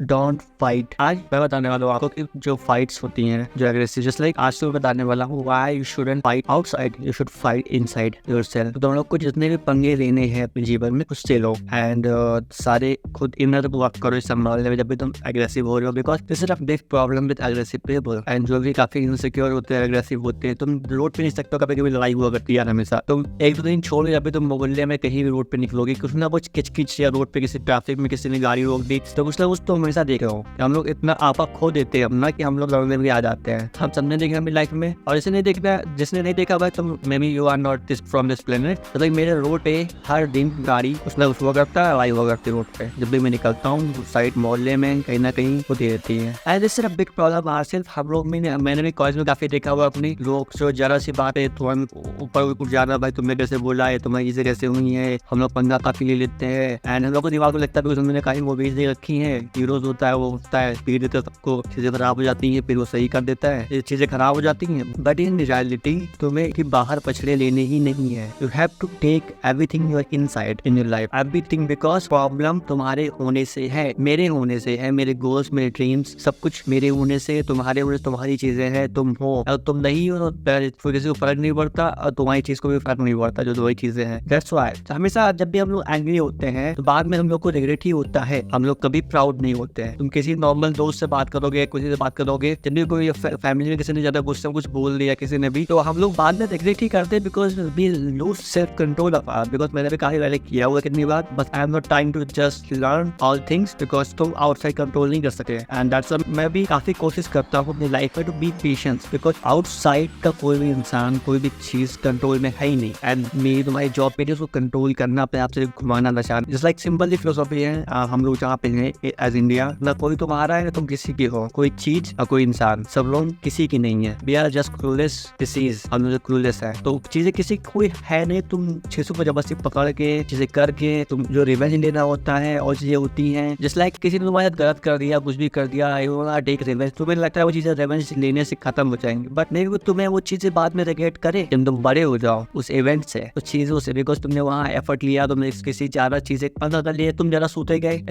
Don't fight. आज मैं बताने वाला हूँ आपको कि जो फाइट्स होती हैं, जो एग्रेसिव, जस्ट लाइक आज तो बताने वाला हूँ why you shouldn't fight outside, you should fight inside yourself. तो तुम लोग को जितने भी पंगे लेने हैं अपने जीवन में उससे लो एंड सारे खुद इनर वर्क करो इस संभालने में जब भी तुम एग्रेसिव हो रहे हो, because this is a big problem with aggressive people. And जो भी काफी इनसिक्योर होते हैं, एग्रेसिव होते हैं, तुम रोड पे नहीं सकते हो, कभी कभी लड़ाई हुआ करती है हमेशा। तुम एक दो दिन छोड़ जब भी तुम मोहल्ले में कहीं भी रोड पे निकलोगे, कुछ ना कुछ किचकिच या रोड पे किसी ट्रैफिक में किसी ने गाड़ी रोक दी, तो कुछ ना कुछ तो हमेशा देख रहा हूँ। हम लोग इतना आपा खो देते हैं अपना कि हम लोग लड़ने में आ जाते हैं। हम सबने देखा अपनी लाइफ में, और इसे नहीं देखना, जिसने नहीं देखा भाई तुम maybe you are not this from this planet. मतलब मेरे रोड पे हर दिन गाड़ी कुछ ना कुछ हुआ करता है, लड़ाई हुआ करती है रोड पे। जब भी मैं निकलता हूँ साइड मोहल्ले में कहीं ना कहीं होती रहती है। And this is a big problem our self. हम लोग में, मैंने भी कॉलेज में काफी देखा हुआ अपनी लोग जो जरा सी बात है तो हम ऊपर उठ जाना, भाई तुमने कैसे बोला है, तुम्हारी चीजें कैसे हुई है, हम लोग पंगा काफी ले लेते हैं। एंड हम लोग को दिमाग में लगता है बिकॉज उन्होंने कहीं मूवीज नहीं रखी है, हीरोज होता है वो होता है, पीड़ देते सबको, चीजें खराब हो जाती हैं, फिर वो सही कर देता है, ये चीजें खराब हो जाती हैं। बट इन रियलिटी तुम्हें कि बाहर पछड़े लेने ही नहीं है। You have to take everything your inside in your life, everything, because problem तुम्हारे होने से है, मेरे होने से है, मेरे गोल्स, मेरे ड्रीम्स, सब कुछ मेरे होने से, तुम्हारे होने से तुम्हारी चीजें हैं, तुम हो। अगर तुम नहीं हो तो किसी को फर्क नहीं पड़ता, और तुम्हारी चीज को भी फर्क नहीं पड़ता जो तुम्हारी चीजें हैं। दैट्स व्हाई हमेशा जब भी हम लोग एंग्री होते हैं तो बाद में हम लोग को रिग्रेट ही होता है, हम लोग कभी प्राउड नहीं होते हैं। तुम किसी नॉर्मल दोस्त से बात करोगे, किसी से बात करोगे, जब भी कोई फैमिली में किसी ने ज्यादा गुस्से में कुछ बोल दिया किसी ने भी, तो हम लोग बाद में रिग्रेट ही करते हैं because we lose self control of our. Because मैंने भी काफी पहले किया हुआ कितनी बार, but I am not trying to just learn all things because तुम आउटसाइड कंट्रोल नहीं कर सके। एंड दैट्स मैं भी काफी कोशिश करता हूँ अपनी लाइफ में to be patience, because outside का कोई भी इंसान, कोई भी चीज कंट्रोल में है ही नहीं। एंड मेरी तुम्हारी जॉब पे उसको कंट्रोल करना, अपने आप से घुमाना, नशा, जस्ट लाइक सिंपल सी फिलोसॉफी है हम लोग जहाँ पे हैं एज इंडिया। ना कोई तुम्हारा है ना तुम किसी की हो, कोई चीज और कोई इंसान, सब लोग किसी की नहीं है। We are just clueless disease, हम लोग क्लूलेस है। तो चीजें किसी कोई है नहीं, तुम चीजों को जबरदस्ती पकड़ के चीजें करके तुम जो रिवेंज लेना होता है और चीजें होती हैं, जस्ट लाइक किसी ने तुम्हारे साथ गलत कर दिया, कुछ भी कर दिया, टेक रिवेंज, तुम्हें लगता है वो चीजें रिवेंज लेने से खत्म हो जाएंगी, बट नहीं, तुम्हें वो चीजें बाद में रिग्रेट करे जब तुम बड़े हो जाओ उस इवेंट से, उस चीजों से, बिकॉज तुमने वहाँ एफर्ट लिया, तुमने किसी ज्यादा चीजें पता कर लिया, तुम ज्यादा सूते गए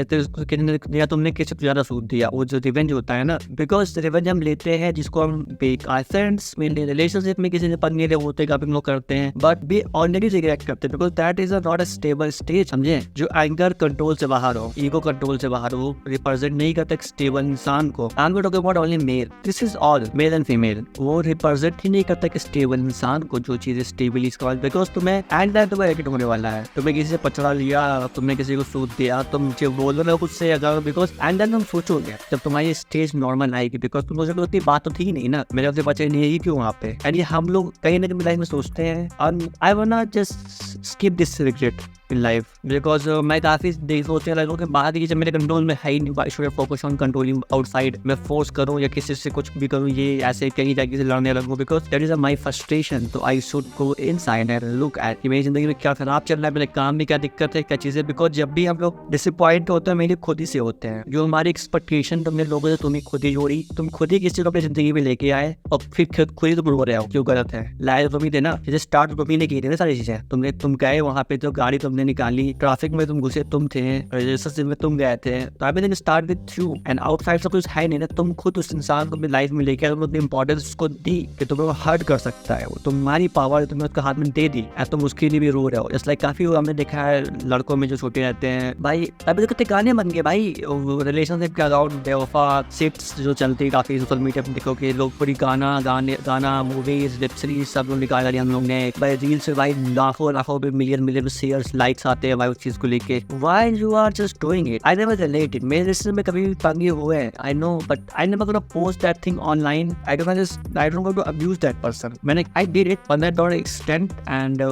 या तुमने किसी को ज्यादा सूत दिया। वो जो रिवेंज होता है ना, बिकॉज रिवेंज हम लेते हैं जिसको हम फ्रेंड्स में, रिलेशनशिप में किसी से पंगे होते हैं, काफी लोग करते हैं, बट वी ऑलरेडी रिग्रेट करते हैं because that is not a stable stage, समझे। जो एंगर कंट्रोल से बाहर हो, ईगो कंट्रोल से बाहर हो, रिप्रेजेंट नहीं करता एक स्टेबल इंसान को। I am talking about only mail, this is all male and female. वो रिप्रेजेंट ही नहीं करता एक स्टेबल इंसान को, जो चीजें स्टेबली, बिकॉज तुम्हें एंड तुम्हें एडिक्ट होने वाला है। तुम्हें किसी से पचड़ा लिया, तुमने किसी को सूद दिया, तुम बोलो ना कुछ से अगर, बिकॉज एंड देन तुम सोचोगे जब तुम्हारी स्टेज नॉर्मल आएगी, बिकॉज तुम सोचोगे उतनी बात तो थी नहीं ना, मेरे से बचे नहीं है क्यों वहाँ पे। एंड ये हम लोग कहीं ना कहीं लाइफ में सोचते हैं, और I want just skip this regret in life, because मैं काफी सोचने लगा कि बाहर की जब मेरे कंट्रोल में है ही नहीं, I should focus on controlling outside. मैं फोर्स करूँ या किसी से कुछ भी करूँ, ये ऐसे कहीं जाके से लड़ने लगूँ, because that is my frustration. तो I should go inside and look at कि मेरी जिंदगी में क्या खराब चल रहा है, मेरे काम में क्या दिक्कत है, क्या चीजें। बिकॉज जब भी हम लोग डिसअपॉइंट होते हैं, मेरे खुद ही से होते हैं। जो हमारी एक्सपेक्टेशन तुमने लोगों से तुम्हें खुद ही जोड़ी, तुम खुद ही किसी को अपनी जिंदगी में लेके आए और फिर खुद ही तुम रो रहे हो क्यों गलत है। लाइफ तुम ही थे ना, जैसे स्टार्ट तुम ही ने की थी ना सारी चीजें। तुम गए वहाँ पे, तो गाड़ी तुमने निकाली, ट्रैफिक में तुम घुसे तुम थे, रिलेशनशिप में तुम गए थे, तो I mean start with you and outside सब कुछ है नहीं ना। तुम खुद उस इंसान को अपनी लाइफ में लेके आए, तुम अपनी इंपॉर्टेंस उसको दी कि तुम्हें वो हर्ट कर सकता है, वो तुम्हारी पावर तुमने उसके हाथ में दे दी और तुम उसके लिए भी रो रहे हो। जस्ट लाइक काफी हमने देखा है लड़कों में जो छोटे रहते हैं भाई, अभी तो कितने गाने बन गए भाई रिलेशनशिप के अराउंड, बेवफा सिट्स जो चलती है काफी सोशल मीडिया पे, देखो कि लोग पूरी गाना मूवीज वेब सीरीज सब लोग निकाल रही हम लोग ने भाई, रील से भाई लाखों पे मिलियन शेयर्स लाइक्स आते हैं भाई उस चीज को लेके। Why you are just doing it? I never related. मेरे रिश्ते में कभी भी पंगे हुए हैं, I know, but I never gonna post that thing online. I don't want to abuse that person. I did it, but not to an extent. And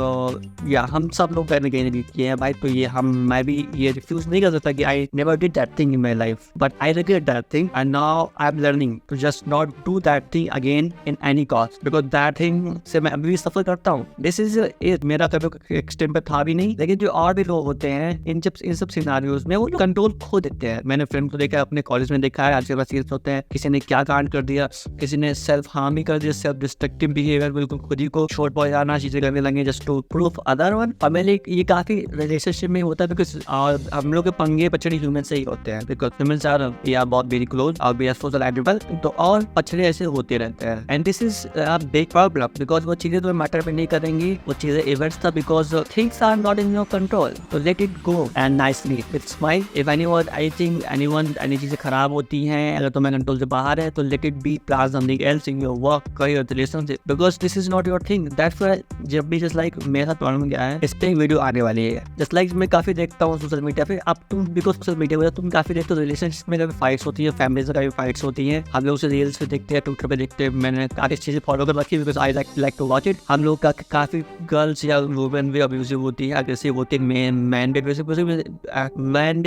yeah, हम सब लोग करने के लिए किए हैं भाई, तो ये मैं भी ये रिफ्यूज नहीं कर सकता कि I never did that thing in my life, but I regret that thing, and now I'm learning to just not do that thing again in any cost, because that thing से मैं अभी भी सफर करता हूँ। This is it. मेरा कभी extent पे था भी नहीं, लेकिन जो और भी लोग होते हैं इन सब सिनारियोज में वो कंट्रोल खो देते हैं। मैंने फ्रेंड को देखा है, अपने कॉलेज में देखा है, आजकल सीरियस होते हैं, किसी ने क्या कांड कर दिया, किसी ने सेल्फ हार्म ही कर दिया, सेल्फ डिस्ट्रक्टिव बिहेवियर, बिल्कुल खुद ही को छोड़ पहुंचाना, चीजें करने लगे just to proof other one. और मेरे ये काफी रिलेशनशिप में होता है बिकॉज हम लोग के पंगे पछड़े ह्यूमन से ही होते हैं, बिकॉज ह्यूमंस आर बहुत वेरी क्लोज और वी आर सोशल एनिमल, तो और पछड़े ऐसे होते रहते हैं। And this is a big problem because वो चीजें तुम्हें मैटर भी नहीं करेंगी, वो चीजें इवेंट्स था because things are not in your control, तो let it go and nicely it's mind. If anyone I think anyone any चीजें खराब होती हैं, अगर तुम्हें कंट्रोल से बाहर है, तो let it be pliers something else in your work, career, relationship, because this is not your thing. That's why जब भी जस्ट लाइक मेरे साथ प्रॉब्लम क्या है, इस पे वीडियो आने वाली है। जस्ट लाइक मैं काफी देखता हूँ सोशल मीडिया पे, अब तुम बिकॉज सोशल मीडिया पे तुम काफी देखते हो रिलेशनशिप में कभी फाइट्स होती है, फैमिली से कभी फाइट्स होती है, हम लोग उसे रील्स पे देखते हैं, ट्विटर पे देखते हैं। मैंने काफी चीजें फॉलो कर रखी है because I like to watch it. हम लोग का काफी गर्ल्स या वुमेन भी अब्यूसिव होती है, अग्रेसिव होती है, मैन भी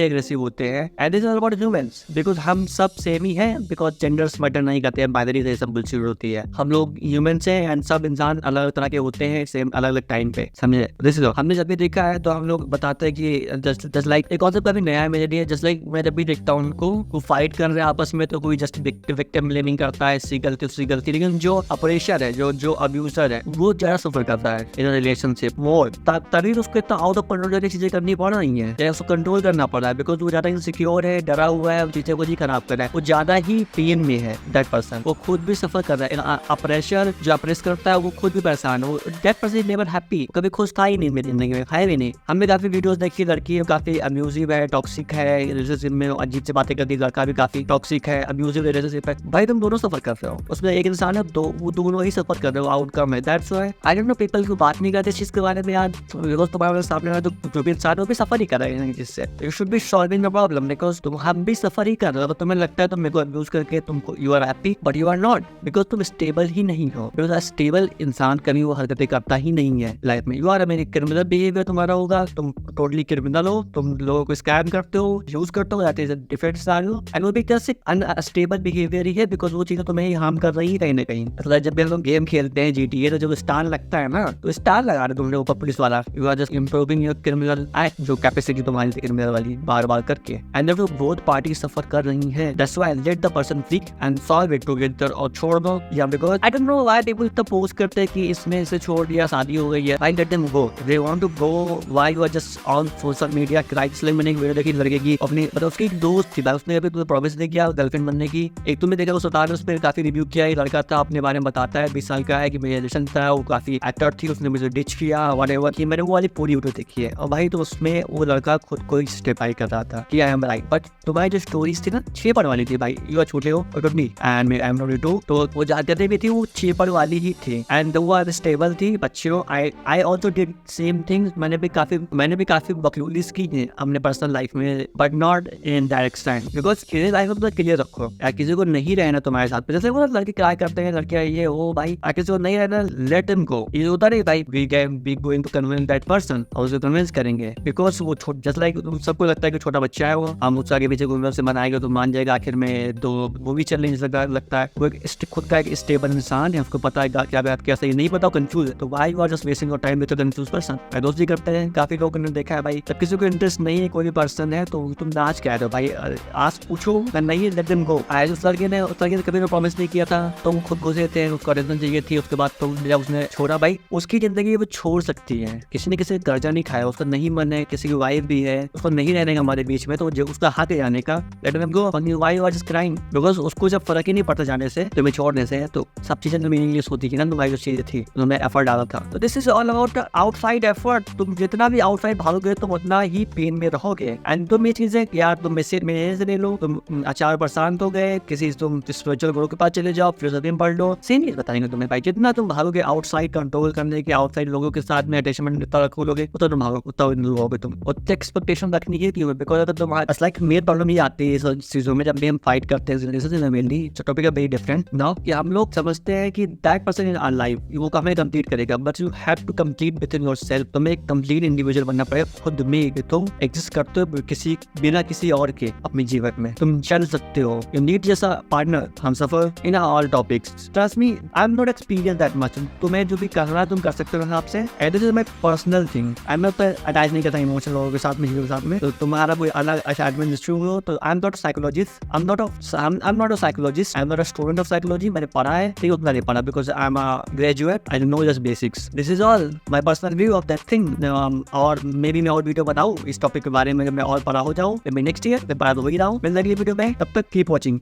अग्रेसिव होते हैं। And this is about humans because हम सब सेम ही हैं, बिकॉज जेंडर्स मैटर नहीं करते हैं, बाइनरी से सब बुलशिट होती है। हम लोग ह्यूमंस हैं एंड सब इंसान अलग अलग तरह के होते हैं, सेम अलग अलग टाइम पे, समझे। दिस इज हमने जब भी देखा है तो हम लोग बताते हैं कि जस्ट लाइक एक कॉन्सेप्ट काफी नया है मेरे लिए। जस्ट लाइक मैं जब भी देखता हूँ उनको वो फाइट कर रहे हैं आपस में, तो कोई जस्ट विक्टिम ब्लेमिंग करता है, इसकी गलती उसकी गलती, लेकिन जो ऑपरेशन है, जो अब्यूजर है, वो ज्यादा सफर करता है इन रिलेशनशिप। वो तभी तो उसको इतना आउट ऑफ कंट्रोल जैसी चीजें करनी पड़ रही है, उसको कंट्रोल करना पड़ रहा है बिकॉज वो ज्यादा इनसिक्योर है, डरा हुआ है, चीजें को जी खराब कर रहा है, वो ज्यादा ही पेन में है। दैट पर्सन वो खुद भी सफर कर रहा है, अप्रेशर जो अप्रेस करता है वो खुद भी परेशान हो। दैट पर्सन नेवर हैप्पी, कभी खुश था ही नहीं मेरी जिंदगी में, है भी नहीं। हमने काफी वीडियोस देखी, लड़की काफी अब्यूसिव है, टॉक्सिक है, रिलेशनशिप में अजीब से बातें करती है, लड़का भी काफी टॉक्सिक है, अब्यूसिव रिलेशनशिप है। भाई तुम दोनों सफर कर रहे हो, उसमें एक इंसान है, वो दोनों ही सफर कर रहे हो, आउटकम है। That's why I don't know people को बात नहीं करते इस चीज के बारे में यार, बिकॉज तुम्हारे सामने है तो जो भी इंसान है वो भी सफर ही कर रहे हैं जिससे। You should be solving the problem because हम भी सफर ही कर रहे हो। तो तुम्हें लगता है तुम मेरे को अब्यूज करके तुमको you are happy, but you are not, because तुम स्टेबल ही नहीं हो। बिकॉज स्टेबल इंसान कभी वो हरकतें करता ही नहीं है लाइफ में। यू आर क्रिमिनल बिहेवियर तुम्हारा होगा, तुम टोटली क्रिमिनल हो, तुम लोगों को स्कैम करते हो, यूज करते हो, that is a different scenario and वो भी जस्ट अनस्टेबल बिहेवियर ही है बिकॉज वो चीजें तुम्हें हार्म कर रही है कहीं ना कहीं। मतलब जब भी हम लोग गेम खेलते हैं GTA, तो जब स्टार लगता है ना, तो स्टार लगा रहे तुम लोग ऊपर पुलिस वाला, you are just improving your criminal act, जो कैपेसिटी तुम्हारी क्रिमिनल वाली बार बार करके। एंड जब बोथ पार्टी सफर कर रही है, that's why let the person think and solve it together, और छोड़ दो। या because I don't know why people इतना पोस्ट करते हैं कि इसमें से छोड़ दिया, शादी हो गई है, why let them go, they want to go, why you are just on social media crisis. मैंने एक वीडियो देखी लड़के की, अपनी मतलब उसकी एक दोस्त थी, उसने अभी तुम्हें प्रॉमिस नहीं किया गर्लफ्रेंड बनने की। एक तुमने देखा उस उतार उसने काफी रिव्यू किया, लड़का था अपने बारे में बताता है, 20 साल का है, कि मेरा रिलेशन था, वो काफी एक्टर थी, उसने मुझे डिच किया व्हाटएवर की। मैंने वो वाली पूरी वीडियो देखी है और भाई तो उसमें वो लड़का खुद को जस्टिफाई कर रहा था कि आई एम राइट, बट तुम्हारी जो स्टोरीज थी ना छेपड़ वाली थी भाई, यू आर छोटे हो नहीं and I am not too, तो वो जाते भी थी, वो छेपड़ वाली ही थी एंड वो स्टेबल थी। बच्चे हो, I also did same things, मैंने भी काफी बकलूलीज की है अपने पर्सनल लाइफ में, but not in that extent because किसी लाइफ में तो क्लियर रखो यार, किसी को नहीं रहना तुम्हारे साथ। जैसे वो लड़के ट्राई करते हैं, लड़कियां ये हो भाई, किसी को नहीं रहना, लेट देम गो। ये होता नहीं भाई we can be going to convince that person, और उसे कन्विंस करेंगे बिकॉज वो जस्ट लाइक तुम सबको लगता है कि छोटा बच्चा है, वो हम उससे आगे पीछे घूमने से मनाएंगे तो मान जाएगा। आखिर में तो मूवी चल रही लगता है वो एक खुद का एक स्टेबल इंसान है, उसको पता है क्या बात क्या सही नहीं पता, कंफ्यूज है, तो why you are just wasting your time with a confuse person. दोस्त भी करते हैं, काफी लोगों ने देखा है भाई, जब किसी को इंटरेस्ट नहीं है कोई भी पर्सन है तो तुम नाच क्या रहे हो भाई, आज पूछो नहीं, लेट देम गो। आज उस लड़के ने कभी प्रॉमिस नहीं किया था, तुम खुद घुसे थे, उसको अटेंशन चाहिए थी, उसके बाद तुम जब उसने छोड़ा भाई, उसकी जिंदगी वो छोड़ सकती है, किसी ने किसी का कर्जा नहीं खाया, उसका नहीं मन है, किसी की वाइफ भी है, उसको नहीं रहने का हमारे बीच में, तो उसका हक है जाने का, let them go. Why you are just crying, because उसको जब फर्क ही नहीं पड़ता जाने से, तुम्हें छोड़ने से, तो सब चीजें तो मीनिंगलेस होती थी ना, तुम्हारी जो चीजें थी तुम्हें एफर्ट डाला था। तो this is all about outside effort. तुम जितना भी आउटसाइड भागोगे तुम उतना ही पेन में रहोगे। एंड तुम ये चीजें यार तुम मैसेज ले लो, तुम अचार परेशान हो गए, किसी तुम स्पिरिचुअल गुरु के पास चले जाओ, फिर पढ़ लो, सेम चीज बताएंगे तुम्हें भाई। जितना तुम भागोगे आउटसाइड कंट्रोल करने के, आउटसाइड लोगों के साथ में अटैचमेंट जितना रखोगे उतना तुम भागोगे, उतना रहोगे तुम, उतनी एक्सपेक्टेशन रखनी है क्यों, बिकॉज अगर तुम लाइक मेन प्रॉब्लम ये आती है इस चीजों में, जब भी हम फाइट करते हैं मेनली, टॉपिक है वेरी डिफरेंट नाउ, कि हम लोग समझते हैं कि that person in our life वो हमें कंप्लीट करेगा, but you have to complete within yourself. तुम्हें एक कंप्लीट इंडिविजुअल बनना पड़ेगा खुद में, कि तुम एग्जिस्ट करते हो किसी बिना किसी और के अपने जीवन में, तुम चल सकते हो। यू नीड जैसा पार्टनर, हम suffer in all topics, trust me I am not experience that much, तुम्हें जो भी करना है तुम कर सकते हो हिसाब से, and this is my personal thing, I am मैं तो अटैच नहीं करता इमोशनल लोगों के साथ में, चीजों के साथ में। तो तुम्हारा कोई अलग अटैचमेंट इशू हो तो आई am not psychologist, I am not a psychologist, I am not a student of psychology. मैंने पढ़ा है, ठीक उतना नहीं पढ़ा, because I am a graduate, I know just basics. This is all my personal view of that thing. और may be मैं और वीडियो बनाऊँ इस टॉपिक के बारे में, जब मैं और पढ़ा हो जाऊँ, नेक्स्ट ईयर मैं पढ़ा तो वही रहा हूँ। मिल अगली वीडियो में, तब तक कीप वॉचिंग।